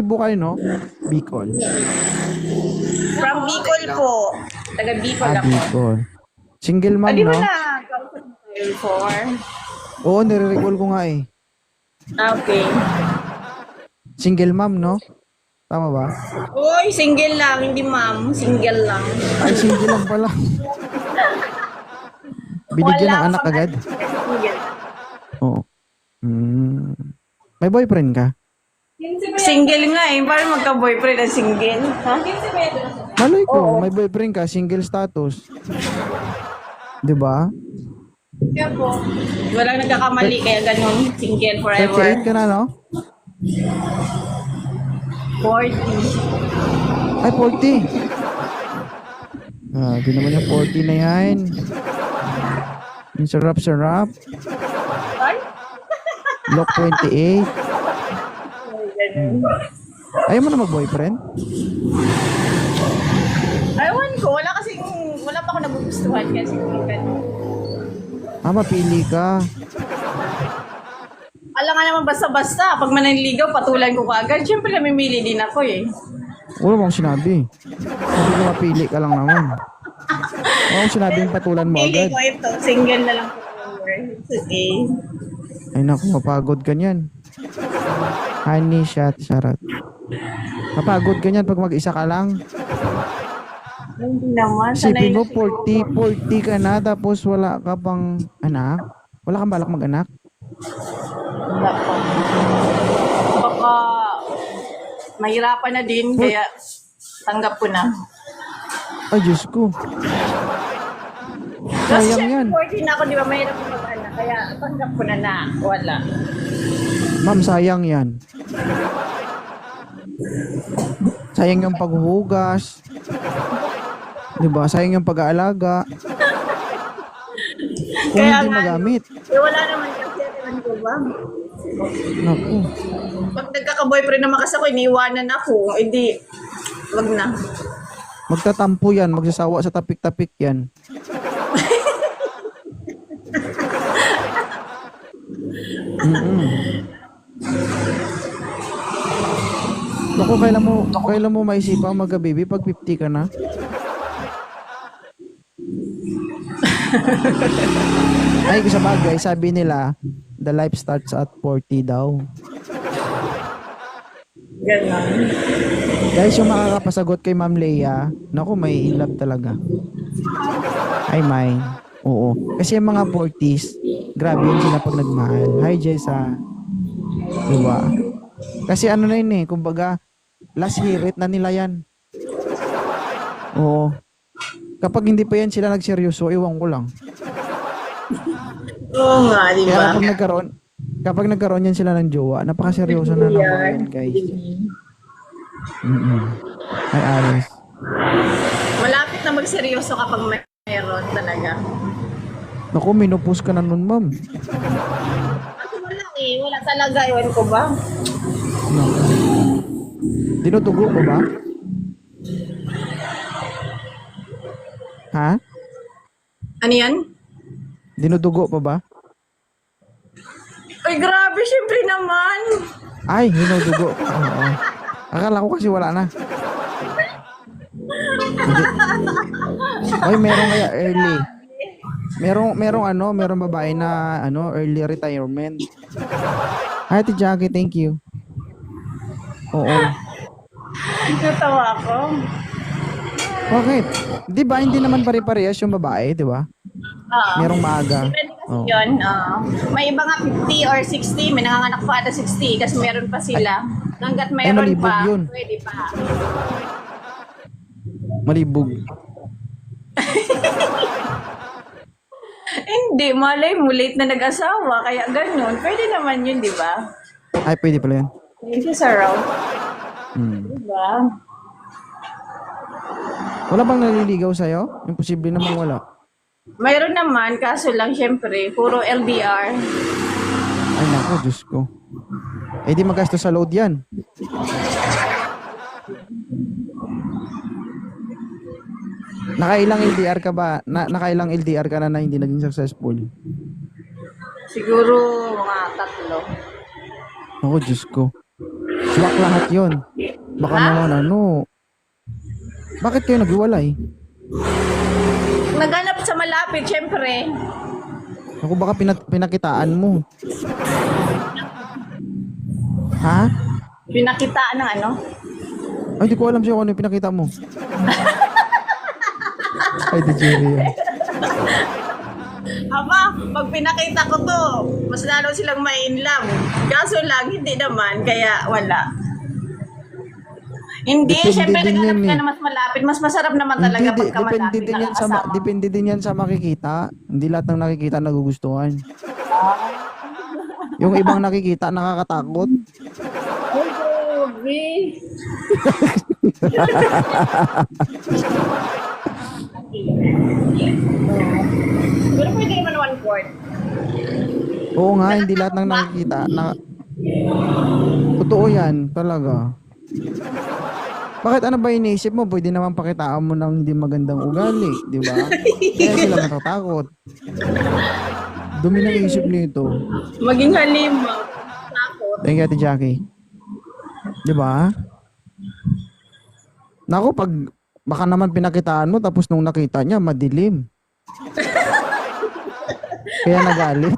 Cebu kayo, no? Bicol. From Bicol po. Taga Bicol ako. Bicol. Single mom, Di ba no? na kausap mo tayo before? Oo, nire-recall ko nga eh. Okay. Single mom, no? Tama ba? Uy, single lang, hindi ma'am. Single lang. Ay, single lang pala. Binigyan ng anak pang agad? Single. Oo. May boyfriend ka? Single nga eh. Parang magka-boyfriend na single. Ha? Malay ko, may boyfriend ka, single status. Di ba? Kaya po. Walang nagkakamali kaya ganun. Single forever. 38 ka na, no? 40. Ay, 40. Ah, di naman yung 40 na yan. Yung sarap-sarap. Ay? Look 28. Ayaw mo na mag-boyfriend? Ewan ko. Wala pa ako nagugustuhan kasi ganun. Ah, mapili ka. Alam nga naman basta-basta. Pag mananligaw, patulan ko kaagad. Siyempre, namimili din ako eh. Wala mong sinabi. Sabi ko mapili ka lang naman. Wala mong sinabing patulan mo Pili agad. ko ito. Single na lang forever. It's okay. Ay naku, mapagod ka niyan. Honey shot, charot. Mapagod ka niyan pag mag-isa ka lang. Hindi naman. Sanay Isipin mo, na siguro. 40 ka na, tapos wala ka pang anak? Wala kang balak mag-anak? Wala pa. Baka mahirapan na din, kaya tanggap ko na. Ay, Diyos ko. Kasi Sayang yan. 14 na ako, di ba? Mahirap ko mag-anak. Kaya tanggap ko na wala. Ma'am, sayang yan. Sayang yung paghuhugas. Diba? Sayang yung pag-aalaga. Kung Kaya hindi nga, magamit. wala naman kasi, ewan ko ba? Naku. Pag nagkaka-boyfriend naman kasi ako, iniiwanan ako. Hindi, wag na. Magtatampo yan. Magsasawa sa tapik-tapik yan. Naku, kailan mo maisipan magka-baby pag 50 ka na? Ay, sa bagay, sabi nila, the life starts at 40 daw. Ganon. Guys, yung makakapasagot kay Ma'am Leia, naku, may in love talaga. Ay, may. Oo. Kasi yung mga 40s, grabe yun sila pag nagmahal. Hi, Jessa. Diba? Kasi ano na yun eh, kumbaga, last hirit na nila yan. Oo. Kapag hindi pa yan sila nagseryoso, iwan ko lang. Oo nga, di Kaya ba? kapag nagkaroon yan sila ng jowa, napakaseryoso na ng mga yan, guys. Hi, Alice. Malapit na magseryoso kapag mayroon talaga. Naku, minupus ka na nun, ma'am. Kasi wala eh, wala talaga, ewan ko ba? No. Dinutugo ko ba? Ha? Ano yan? Dinudugo pa ba? Ay, grabe, syempre naman. Ay, hinudugo. Oo. Akala ko kasi wala na. Ay, meron kaya early. Merong babae na early retirement. Hi, Ate Jackie, thank you. Oo. Natawa ako. Bakit? Di ba hindi naman pare-parehas yung babae, di ba? Oo. Merong maaga. Depende kasi Oo. yun. May iba nga 50 or 60, may nanganganak pa ata 60 kasi meron pa sila. Hanggat mayroon malibog pa, yun. pwede pa. Malibog. Hindi, malay mo, late na nag-asawa, kaya ganun. Pwede naman yun, di ba? Ay, pwede pala yan. Thank you, Sir Raul. Hmm. Di ba? Wala bang naliligaw sa'yo? Imposible namang wala. Mayroon naman, kaso lang, syempre, puro LDR. Ay, naku, Diyos ko. Eh, di magastos sa load yan. Nakailang LDR ka ba? Nakailang LDR ka na hindi naging successful? Siguro, mga 3. Ako, Diyos ko. Swak lahat yon. Baka Ha? naman ano. Bakit kayo naghiwalay? Naghanap sa malapit, syempre. Ako baka pinakitaan mo. Ha? Pinakitaan ng ano? Ay, di ko alam sa'yo kung ano yung pinakita mo. Ay, di Jerry yan. Aba, pag pinakita ko to, mas lalo silang may in love. Kaso lang, hindi naman, kaya wala. Hindi, Depende syempre din naghanap yan ka eh. na mas malapit. Mas masarap naman talaga Hindi, pagka malapit nakakasama. depende din yan sa makikita. Hindi lahat ng nakikita nagugustuhan. Yung ibang nakikita nakakatakot. Oh, grabe. Pero pwede naman 1/4. Oo nga, hindi lahat ng nakikita totoo yan, talaga. Bakit ano ba iniisip mo? Pwede naman pakitaan mo ng hindi magandang ugali, di ba? Kaya sila natatakot. Dumi ng isip nito. Maging halima. Takot. Thank you, Ate Jackie. Di ba? Naku, pag baka naman pinakitaan mo tapos nung nakita niya, madilim. Kaya nagalit.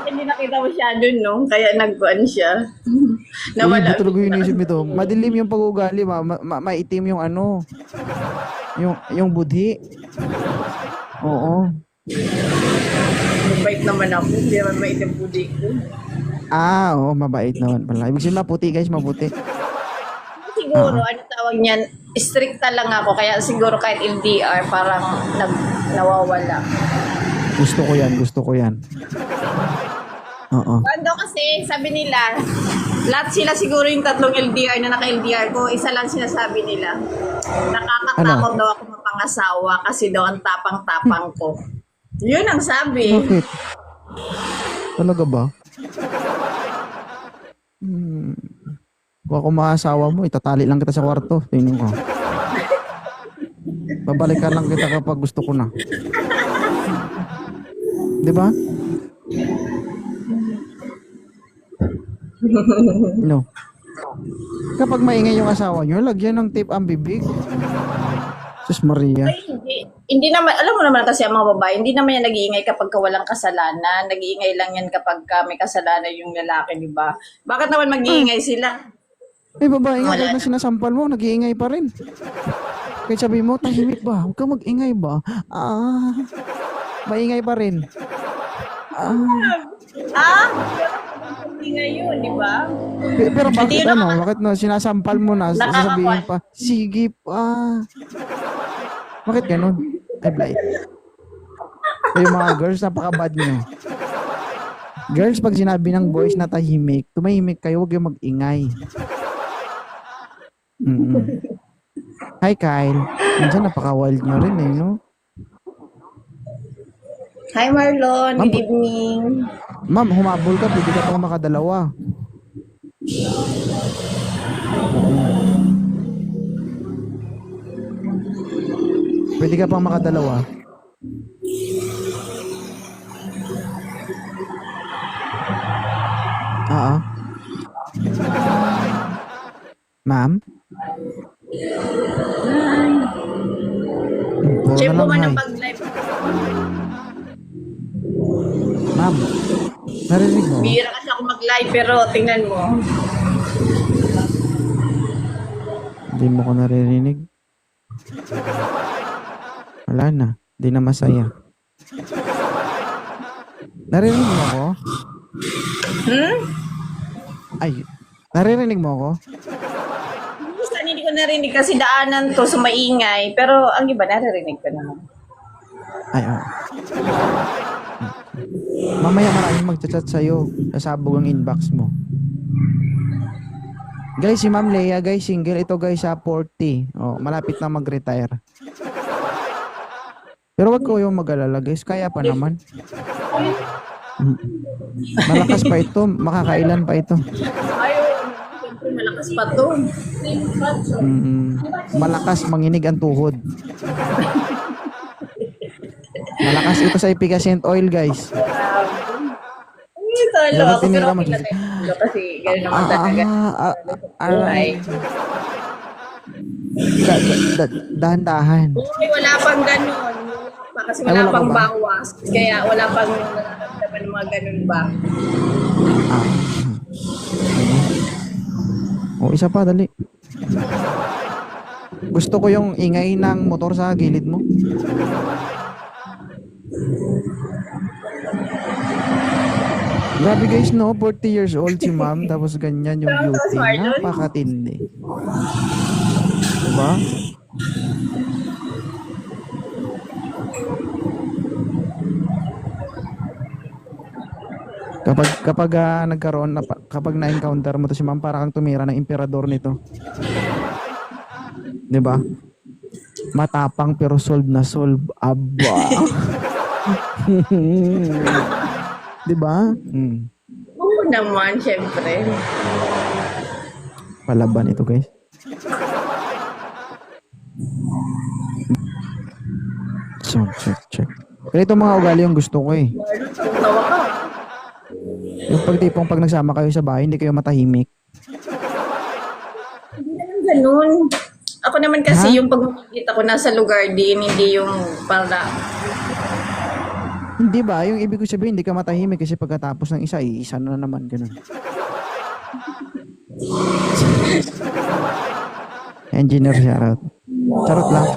Hindi nakita mo siya dun, no? Kaya nagkuhan siya. Uy, Nawala. di talaga yung isip nito. Madilim yung pag-ugali, maitim yung ano, yung budhi. Oo. Mabait naman ako. Hindi naman maitim budi ko. Oo, mabait naman pala. Ibig sabihin maputi guys, maputi. Siguro, ano tawag niyan? Stricta lang ako. Kaya siguro kahit LDR, parang nawawala. Gusto ko yan. Oo. Ano kasi, sabi nila, lahat sila siguro yung tatlong LDR na naka-LDR ko, isa lang sinasabi nila. Nakakatakot daw ako mapangasawa kasi daw ang tapang-tapang ko. Yun ang sabi. Bakit? Talaga ba? Kung ako maasawa mo, itatali lang kita sa kwarto. Tingnan ko. Babalikan lang kita kapag gusto ko na. Di ba? No. Kapag maingay yung asawa nyo, lagyan ng tape ang bibig. Sus Maria. Ay, hindi naman, alam mo naman kasi ang mga babae, hindi naman yan nag-iingay kapag walang kasalanan. Nag-iingay lang yan kapag may kasalanan yung lalaki, di ba? Bakit naman mag-iingay sila? Eh, babae nga, Wala kahit na na. sinasampal mo, nag-iingay pa rin. Kahit sabi mo, tahimik ba? Huwag ka mag-ingay ba? Maingay pa rin. Ingay yun, di ba? Pero bakit Hindi yun ano? Bakit no, sinasampal mo na, sasabihin pa, sige pa. Bakit ganun? Ay, blight. Yung mga girls, napaka-bad nyo. Girls, pag sinabi ng boys na tahimik, tumahimik kayo, huwag yung mag-ingay. Hi, Kyle. Minsan napaka-wild nyo rin eh, no? Hi Marlon, Ma'am, good evening. Ma'am, humabol ka, pwede ka pang makadalawa. Pwede ka pang makadalawa. Oo. Ma'am? Puro Check na mo lang man hi. ang pag-live. Ma'am, narinig mo? Bihira kasi ako mag-live pero tingnan mo. Hindi mo ko naririnig. Wala na. Hindi na masaya. Naririnig mo ako? Ay, naririnig mo ako? Minsan hindi ko narinig kasi daanan to sa maingay pero ang iba naririnig ko naman. Ay, oo. Mamaya maraming magchat-chat sa'yo. Sasabog ang inbox mo. Guys, si Ma'am Leia, guys, single. Ito guys, 40. Oh, malapit na mag-retire. Pero wag ko yung mag-alala, guys. Kaya pa naman. Malakas pa ito. Makakailan pa ito. Ayun, siyempre malakas pa to. Malakas manginig ang tuhod. Malakas ito sa efficient oil, guys. Ay, talo Dapat ako pero tinira okay mo. lang. Kasi gano'n naman talaga. Alright. Dahan-dahan. Uy, wala pang ganun. Wala pa, kasi Ay, wala wala pa pang ba? bawas. Kaya wala pang nararamdaman ng mga ganun ba. Ah. O, isa pa, dali. Gusto ko yung ingay ng motor sa gilid mo. Grabe guys, no? 40 years old si ma'am, tapos ganyan yung Tapos, beauty. Marlon, Napakatindi. Diba? Kapag na-encounter mo to si ma'am, para kang tumira ng emperador nito. 'Di ba? Matapang pero solve na solve. Aba. 'Di ba? oo naman, syempre. Palaban ito, guys. So, check. Pero itong mga ugali yung gusto ko eh. Marlon, tawa ka. Yung pagtipong pag nagsama kayo sa bahay, hindi kayo matahimik. Hindi naman ganun. Ako naman kasi Ha? yung pag makikita ko nasa lugar din, hindi yung para. Hindi ba? Yung ibig ko sabihin, hindi ka matahimik kasi pagkatapos ng isa, iisa na naman. Ganun. Engineer shoutout. Charot lang.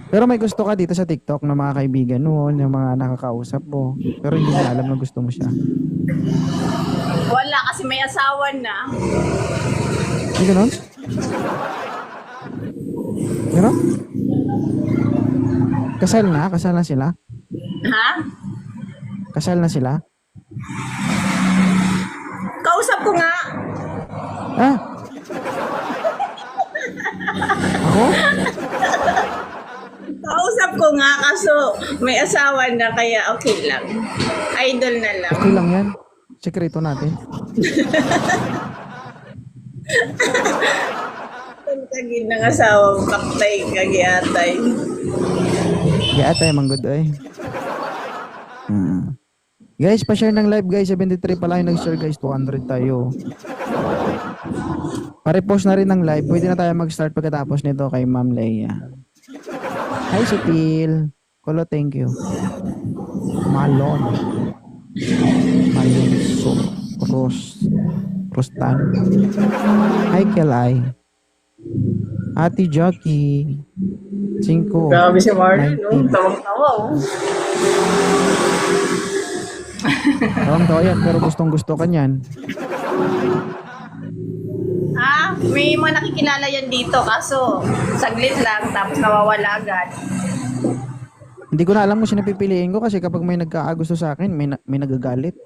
Pero may gusto ka dito sa TikTok na mga kaibigan mo, yung mga nakakausap mo. Pero hindi na alam na gusto mo siya. Wala, kasi may asawa na. Hindi ganun? Meron? Kasal na? Kasal na sila? Ha? Kasal na sila? Kausap ko nga. Ah! Ako? Kausap ko nga, kaso may asawa na, kaya okay lang. Idol na lang. Okay lang yan. Sekreto natin. Kagin ng asawa mo, kaktay, kagiatay. Yeah, tayo manggod ay. Guys, pa-share ng live guys. 73 pa lang yung nag-share guys. 200 tayo. Pa-repost na rin ng live. Pwede na tayo mag-start pagkatapos nito kay Ma'am Leia. Hi, Supil. Kolo, thank you. Malon. Malon. Rostan. Hi, Kelay. Ate Jockey. 5. Grabe si Marlon, no? 19. Tawang-tawa, oh. Tawang-tawa yan, pero gustong-gusto ka niyan. May mga nakikilala yan dito, kaso saglit lang, tapos nawawala agad. Hindi ko na alam kung sino pipiliin ko kasi kapag may nagkaagusto sa akin, may nagagalit.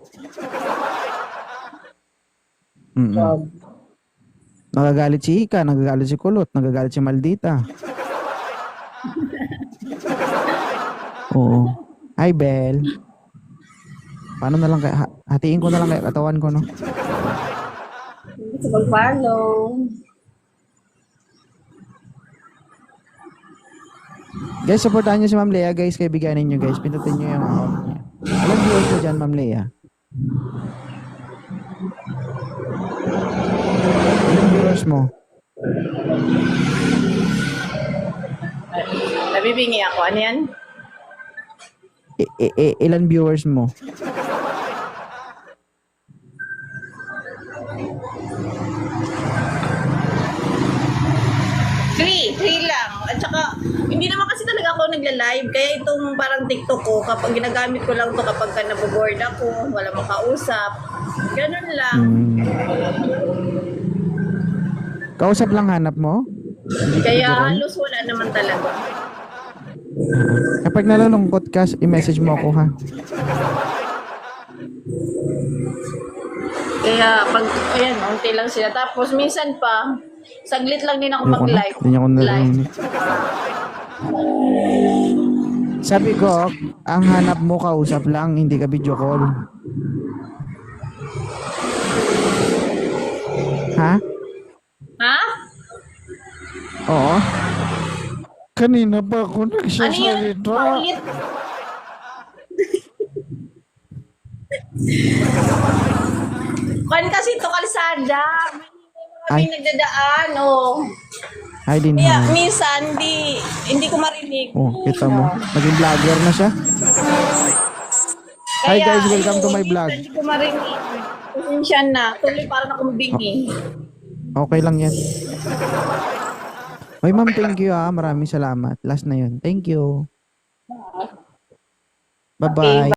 Nagagalit si Ika, nagagalit si Kulot, nagagalit si Maldita. Oo. Hi, Bel. Paano na lang kaya, hatiin ko na lang kaya katawan ko, no? Gusto mag-follow. Guys, supportahan nyo si Ma'am Leia, guys. Kaibiganin nyo, guys. Pindutin nyo yung account niya. Alam viewers ko dyan, Ma'am Leia. Ilang viewers mo? Nabibingi ako. Ano yan? Ilan viewers mo? Three lang. At saka, hindi naman kasi talaga ako nagla-live. Kaya itong parang TikTok ko, kapag ginagamit ko lang to kapag ka naboboard ako, wala makausap. Ganun lang. Kausap lang hanap mo? Kaya halos wala naman talaga. Kapag nalulungkot ka, i-message mo ako, ha? Kaya pag, ayan, unti lang sila. Tapos minsan pa, saglit lang din ako Ayoko na. mag-live. Hindi niya ako Live. narinig. Sabi ko, ang hanap mo kausap lang, hindi ka video call. Ha? Ha? Oo. Kanina pa ako Ano yun? nagsasalita. Paulit. Kan kasi ito kalsada. May Ay. nagdadaan, oh. Hi din Kaya ha. minsan, hindi ko marinig. Oh, kita mo. Naging vlogger na siya. Hi Kaya, guys, welcome to my minsan vlog. Hindi ko marinig. Pasensya na. Tuloy para na kumbingi. Okay lang yan. Oy ma'am, thank you Maraming salamat. Last na yun. Thank you. Bye-bye.